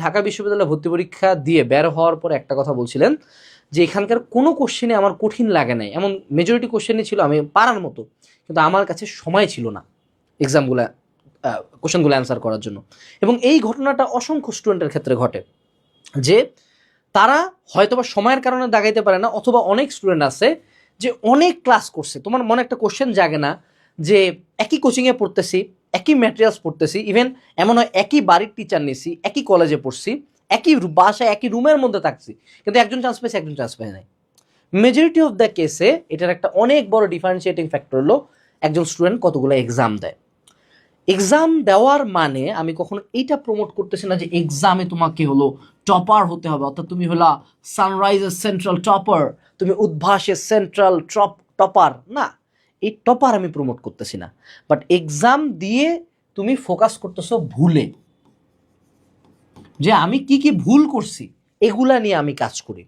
ঢাকা বিশ্ববিদ্যালয়ে ভর্তি পরীক্ষা দিয়ে বের হওয়ার পর একটা কথা বলছিলেন যে এখানকার কোনো কোশ্চেনে আমার কঠিন লাগে নাই, এমন মেজরিটি কোশ্চেনই ছিল আমি পারার মতো, কিন্তু আমার কাছে সময় ছিল না এক্সামগুলো কোশ্চেনগুলো অ্যান্সার করার জন্য। এবং এই ঘটনাটা অসংখ্য স্টুডেন্টের ক্ষেত্রে ঘটে যে তারা হয়তোবা সময়ের কারণে দাগাইতে পারে না, অথবা অনেক স্টুডেন্ট আছে যে অনেক ক্লাস করছে, তোমার মনে একটা কোশ্চেন জাগে না যে একই কোচিংয়ে পড়তেছি, একই ম্যাটেরিয়ালস পড়তেছি, ইভেন এমন হয় একই বাড়ির টিচার নিছি, একই কলেজে পড়ছি, একই বাসায় একই রুমের মধ্যে থাকছি, কিন্তু একজন চান্স পেয়েছে একজন চান্স পায় নাই। মেজরিটি অফ দ্য কেসে এটার একটা অনেক বড় ডিফারেন্সিয়েটিং ফ্যাক্টর হলো একজন স্টুডেন্ট কতগুলো এক্সাম দেয়। এক্সাম দেওয়ার মানে আমি কখনো এইটা প্রমোট করতেছি না যে এক্সামে তোমাকে হলো টপার হতে হবে, অর্থাৎ তুমি হলো সানরাইজের সেন্ট্রাল টপার, তুমি উদ্ভাসের সেন্ট্রাল টপার না, এই টপার আমি প্রমোট করতেছি না। বাট এক্সাম দিয়ে তুমি ফোকাস করতেছো ভুলে, যে আমি কি কি ভুল করছি এগুলা নিয়ে আমি কাজ করি।